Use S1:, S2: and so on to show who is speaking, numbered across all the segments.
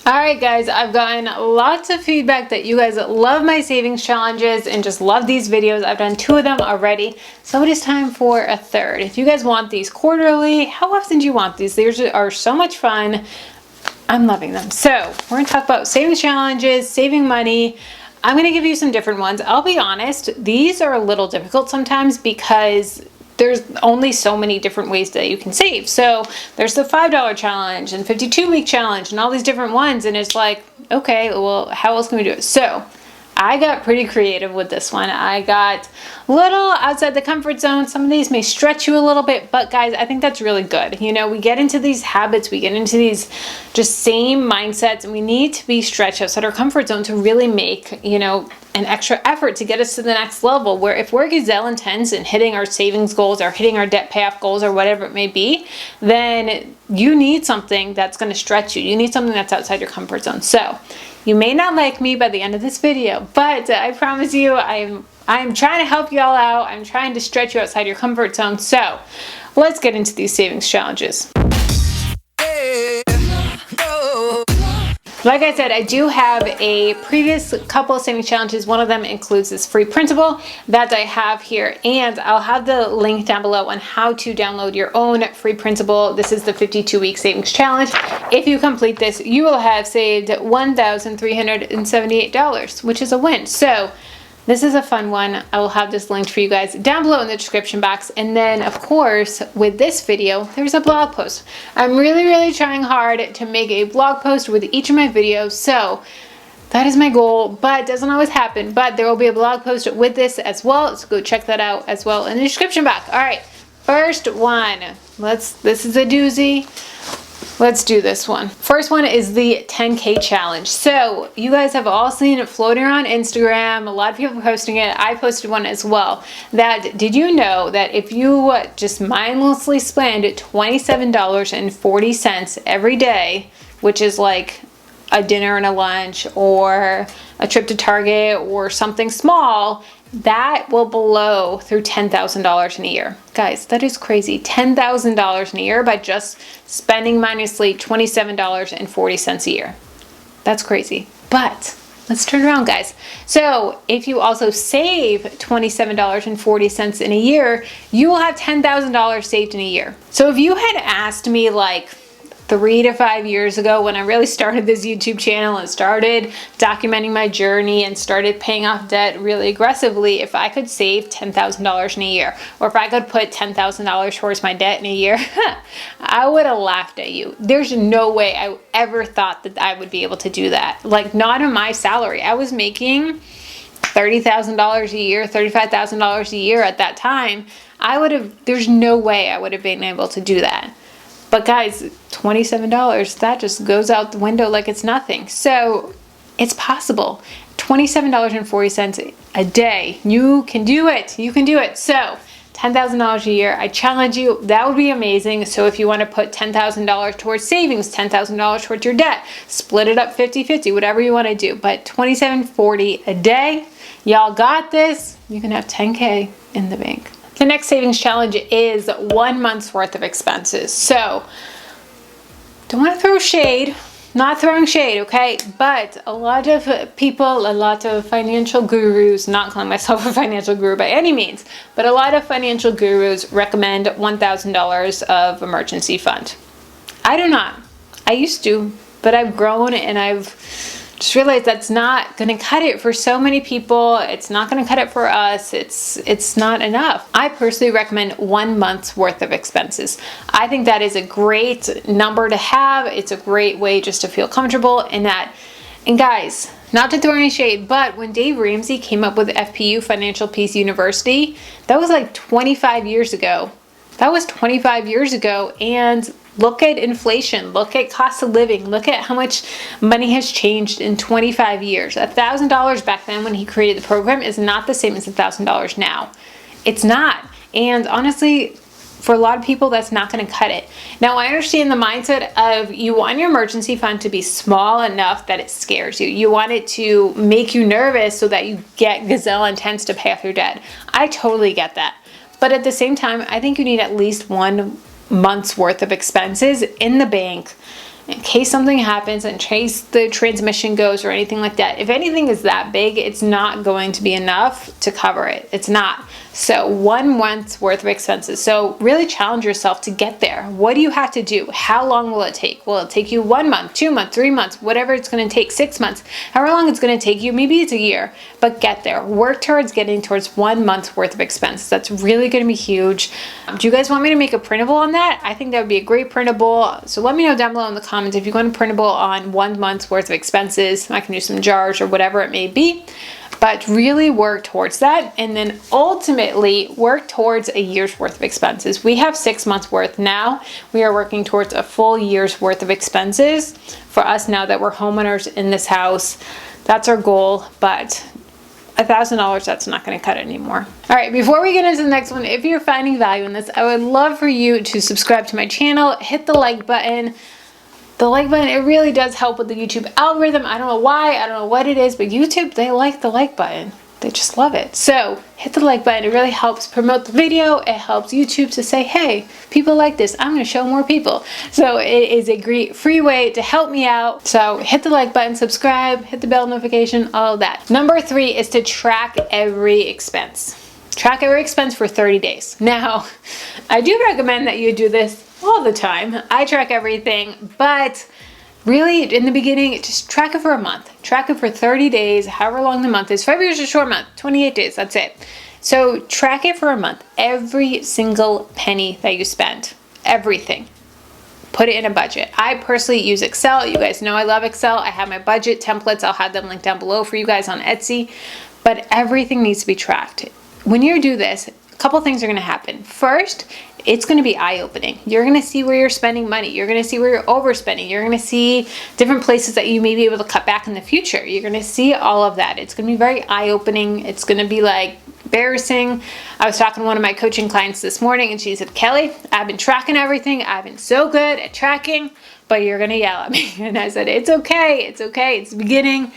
S1: Alright guys, I've gotten lots of feedback that you guys love my savings challenges and just love these videos. I've done 2 of them already, so it is time for a third. If you guys want these quarterly, how often do you want these? These are so much fun. I'm loving them. So we're going to talk about savings challenges, saving money. I'm going to give you some different ones. I'll be honest, these are a little difficult sometimes because there's only so many different ways that you can save. So there's the $5 challenge and 52-week challenge and all these different ones. And it's like, okay, well, how else can we do it? So I got pretty creative with this one. I got a little outside the comfort zone. Some of these may stretch you a little bit, but guys, I think that's really good. You know, we get into these habits, we get into these just same mindsets, and we need to be stretched outside our comfort zone to really make, you know, an extra effort to get us to the next level. Where if we're gazelle intense and hitting our savings goals or hitting our debt payoff goals or whatever it may be, then you need something that's going to stretch you. You need something that's outside your comfort zone. So you may not like me by the end of this video, but I promise you I'm trying to help you all out. I'm trying to stretch you outside your comfort zone. So let's get into these savings challenges. Like I said, I do have a previous couple of savings challenges. One of them includes this free printable that I have here, and I'll have the link down below on how to download your own free printable. This is the 52-week savings challenge. If you complete this, you will have saved $1,378, which is a win. So this is a fun one. I will have this linked for you guys down below in the description box. And then, of course, with this video, there's a blog post. I'm really trying hard to make a blog post with each of my videos. So that is my goal, but it doesn't always happen. But there will be a blog post with this as well. So go check that out as well in the description box. All right, first one. This is a doozy. Let's do this one. First one is the 10K challenge. So you guys have all seen it floating around Instagram. A lot of people are posting it. I posted one as well. Did you know that if you just mindlessly spend $27.40 every day, which is like a dinner and a lunch or a trip to Target or something small, that will blow through $10,000 in a year. Guys, that is crazy. $10,000 in a year by just spending mindlessly $27.40 a year. That's crazy. But let's turn around, guys. So if you also save $27.40 in a year, you will have $10,000 saved in a year. So if you had asked me like 3 to 5 years ago when I really started this YouTube channel and started documenting my journey and started paying off debt really aggressively, if I could save $10,000 in a year, or if I could put $10,000 towards my debt in a year, I would have laughed at you. There's no way I ever thought that I would be able to do that. Like, not on my salary. I was making $30,000 a year, $35,000 a year at that time. There's no way I would have been able to do that. But guys, $27, that just goes out the window like it's nothing. So it's possible. $27.40 a day. You can do it. You can do it. So $10,000 a year. I challenge you. That would be amazing. So if you want to put $10,000 towards savings, $10,000 towards your debt, split it up 50-50, whatever you want to do. But $27.40 a day. Y'all got this. You can have 10K in the bank. The next savings challenge is 1 month's worth of expenses. So, don't want to throw shade, not throwing shade, okay? But a lot of people, a lot of financial gurus, not calling myself a financial guru by any means, but a lot of financial gurus recommend $1,000 of emergency fund. I do not. I used to, but I've grown and I've just realized that's not going to cut it for so many people. It's not going to cut it for us. It's not enough. I personally recommend 1 month's worth of expenses. I think that is a great number to have. It's a great way just to feel comfortable in that. And guys, not to throw any shade, but when Dave Ramsey came up with FPU, Financial Peace University, that was like 25 years ago. That was 25 years ago, and look at inflation, look at cost of living, look at how much money has changed in 25 years. $1,000 back then when he created the program is not the same as $1,000 now. It's not. And honestly, for a lot of people, that's not going to cut it. Now, I understand the mindset of you want your emergency fund to be small enough that it scares you. You want it to make you nervous so that you get gazelle intense to pay off your debt. I totally get that. But at the same time, I think you need at least 1 month's worth of expenses in the bank in case something happens, in case the transmission goes or anything like that. If anything is that big, it's not going to be enough to cover it. It's not. So 1 month's worth of expenses. So really challenge yourself to get there. What do you have to do? How long will it take? Will it take you 1 month, 2 months, 3 months, whatever it's going to take, 6 months, however long it's going to take you, maybe it's a year, but get there. Work towards getting towards 1 month's worth of expenses. That's really going to be huge. Do you guys want me to make a printable on that? I think that would be a great printable. So let me know down below in the comments if you want a printable on 1 month's worth of expenses. I can do some jars or whatever it may be. But really work towards that, and then ultimately work towards a year's worth of expenses. We have 6 months worth now. We are working towards a full year's worth of expenses for us now that we're homeowners in this house. That's our goal, but $1,000, that's not going to cut it anymore. All right, before we get into the next one, if you're finding value in this, I would love for you to subscribe to my channel, hit the like button. The like button, it really does help with the YouTube algorithm. I don't know why, I don't know what it is, but YouTube, they like the like button. They just love it. So hit the like button. It really helps promote the video. It helps YouTube to say, hey, people like this. I'm going to show more people. So it is a great free way to help me out. So hit the like button, subscribe, hit the bell notification, all of that. Number 3 is to track every expense. Track every expense for 30 days. Now, I do recommend that you do this all the time. I track everything, but really in the beginning, just track it for a month. Track it for 30 days, however long the month is. February is a short month, 28 days, that's it. So track it for a month. Every single penny that you spend, everything. Put it in a budget. I personally use Excel. You guys know I love Excel. I have my budget templates. I'll have them linked down below for you guys on Etsy, but everything needs to be tracked. When you do this, a couple things are going to happen. First, it's going to be eye-opening. You're going to see where you're spending money. You're going to see where you're overspending. You're going to see different places that you may be able to cut back in the future. You're going to see all of that. It's going to be very eye-opening. It's going to be like embarrassing. I was talking to one of my coaching clients this morning and she said, Kelly, I've been tracking everything. I've been so good at tracking, but you're going to yell at me. And I said, it's okay. It's okay. It's the beginning.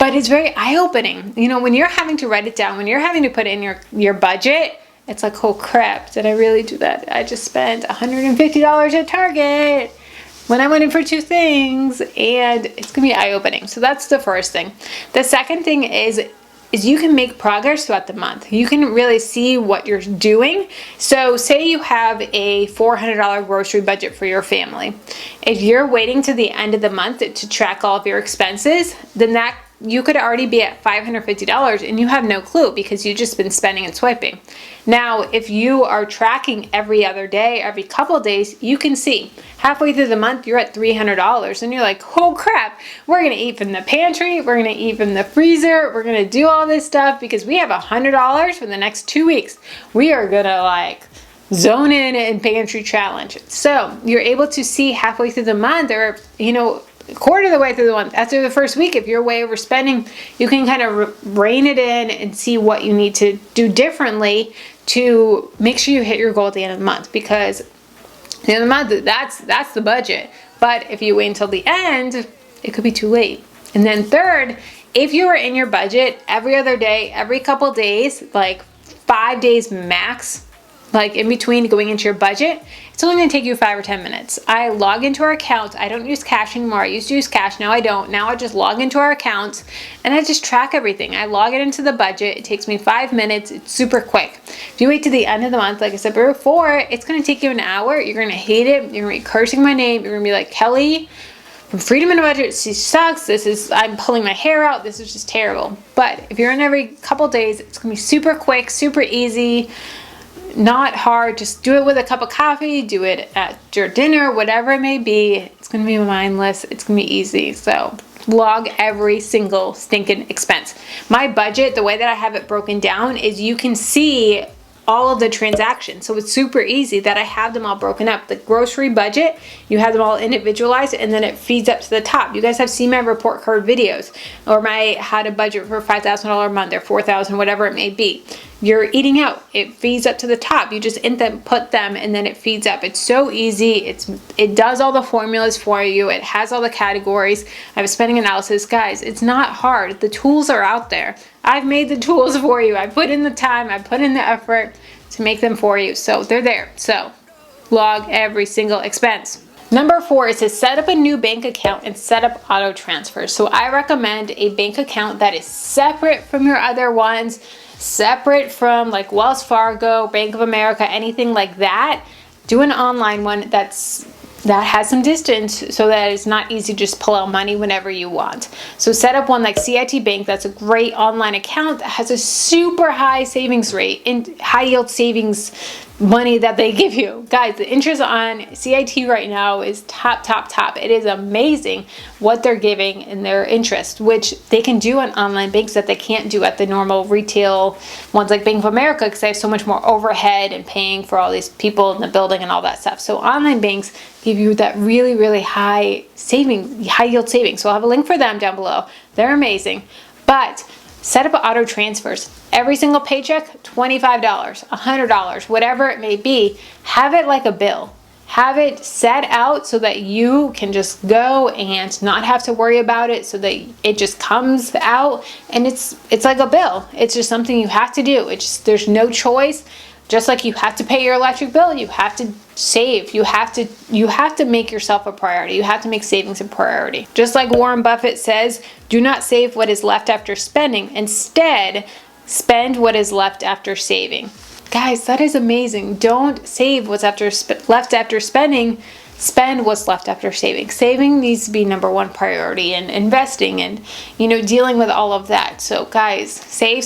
S1: But it's very eye-opening. You know, when you're having to write it down, when you're having to put in your budget, it's like, oh crap, did I really do that? I just spent $150 at Target when I went in for 2 things, and it's gonna be eye-opening. So that's the first thing. The second thing is you can make progress throughout the month. You can really see what you're doing. So say you have a $400 grocery budget for your family. If you're waiting to the end of the month to track all of your expenses, then that you could already be at $550 and you have no clue because you've just been spending and swiping. Now, if you are tracking every other day, every couple days, you can see halfway through the month, you're at $300 and you're like, oh crap, we're going to eat from the pantry. We're going to eat from the freezer. We're going to do all this stuff because we have $100 for the next 2 weeks. We are going to like zone in and pantry challenge. So you're able to see halfway through the month or, you know, a quarter of the way through the month, after the first week, if you're way overspending, you can kind of rein it in and see what you need to do differently to make sure you hit your goal at the end of the month. Because at the end of the month, that's the budget. But if you wait until the end, it could be too late. And then third, if you are in your budget every other day, every couple days, like 5 days max, like in between going into your budget, it's only going to take you 5 or 10 minutes. I log into our account. I don't use cash anymore. I used to use cash. Now I don't. Now I just log into our account and I just track everything. I log it into the budget. It takes me 5 minutes. It's super quick. If you wait to the end of the month, like I said before, it's going to take you an hour. You're going to hate it. You're going to be cursing my name. You're going to be like, Kelly from Freedom in a Budget, she sucks. I'm pulling my hair out. This is just terrible. But if you're in every couple days, it's going to be super quick, super easy. Not hard. Just do it with a cup of coffee, do it at your dinner, whatever it may be. It's going to be mindless. It's going to be easy. So log every single stinking expense. My budget, the way that I have it broken down is you can see all of the transactions. So it's super easy that I have them all broken up. The grocery budget, you have them all individualized and then it feeds up to the top. You guys have seen my report card videos or my how to budget for $5,000 a month or $4,000, whatever it may be. You're eating out, it feeds up to the top. You just input them and then it feeds up. It's so easy. It does all the formulas for you. It has all the categories. I have a spending analysis. Guys, it's not hard. The tools are out there. I've made the tools for you. I put in the time, I put in the effort to make them for you. So they're there. So log every single expense. Number 4 is to set up a new bank account and set up auto transfers. So I recommend a bank account that is separate from your other ones, separate from like Wells Fargo, Bank of America, anything like that. Do an online one that has some distance so that it's not easy to just pull out money whenever you want. So set up one like CIT Bank. That's a great online account that has a super high savings rate and high yield savings money that they give you. Guys, the interest on CIT right now is top. It is amazing what they're giving in their interest, which they can do on online banks that they can't do at the normal retail ones like Bank of America, because they have so much more overhead and paying for all these people in the building and all that stuff. So online banks give you that really high yield savings. So I'll have a link for them down below. They're amazing. But set up auto transfers. Every single paycheck, $25, $100, whatever it may be. Have it like a bill. Have it set out so that you can just go and not have to worry about it, so that it just comes out and it's like a bill. It's just something you have to do. There's no choice. Just like you have to pay your electric bill, you have to save. You have to make yourself a priority. You have to make savings a priority. Just like Warren Buffett says, do not save what is left after spending. Instead, spend what is left after saving. Guys, that is amazing. Don't save what's left after spending. Spend what's left after saving. Saving needs to be number one priority, and investing and dealing with all of that. So guys, save.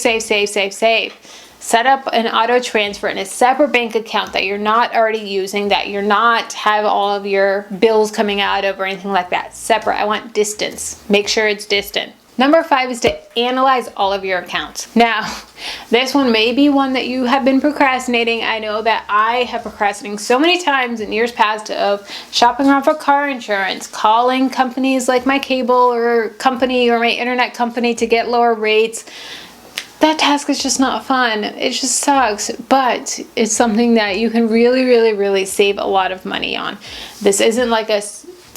S1: Set up an auto transfer in a separate bank account that you're not already using, that you're not have all of your bills coming out of or anything like that. Separate. I want distance. Make sure it's distant. Number 5 is to analyze all of your accounts. Now, this one may be one that you have been procrastinating. I know that I have procrastinated so many times in years past of shopping around for car insurance, calling companies like my cable or company or my internet company to get lower rates. That task is just not fun. It just sucks, but it's something that you can really save a lot of money on. This isn't like a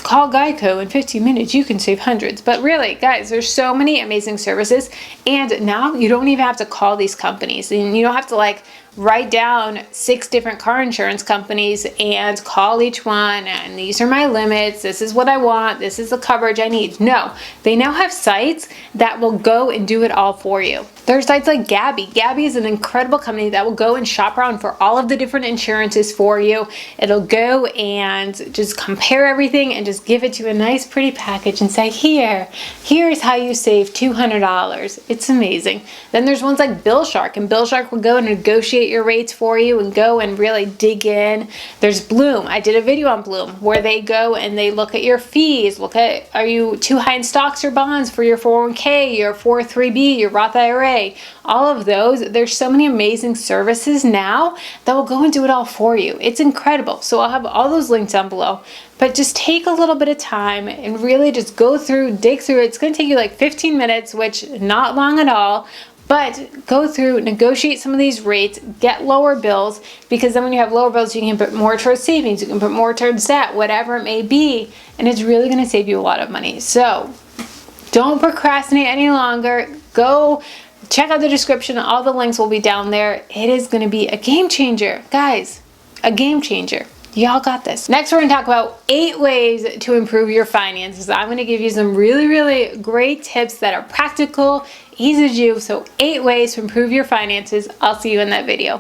S1: call Geico in 15 minutes, you can save hundreds. But really, guys, there's so many amazing services, and now you don't even have to call these companies, and you don't have to write down 6 different car insurance companies and call each one, and these are my limits, this is what I want, this is the coverage I need. No, they now have sites that will go and do it all for you. There's sites like Gabi. Gabi is an incredible company that will go and shop around for all of the different insurances for you. It'll go and just compare everything and just give it to you a nice pretty package and say, here's how you save $200. It's amazing. Then there's ones like Billshark, and Billshark will go and negotiate your rates for you and go and really dig in. There's Bloom. I did a video on Bloom where they go and they look at your fees, look at, are you too high in stocks or bonds for your 401k, your 403b, your Roth IRA, all of those. There's so many amazing services now that will go and do it all for you. It's incredible. So I'll have all those links down below, but just take a little bit of time and really just go through, dig through it. It's going to take you like 15 minutes, which not long at all. But go through, negotiate some of these rates, get lower bills, because then when you have lower bills, you can put more towards savings, you can put more towards debt, whatever it may be, and it's really going to save you a lot of money. So don't procrastinate any longer. Go check out the description. All the links will be down there. It is going to be a game changer. Guys, a game changer. Y'all got this. Next, we're going to talk about 8 ways to improve your finances. I'm going to give you some really great tips that are practical, easy to do. So 8 ways to improve your finances. I'll see you in that video.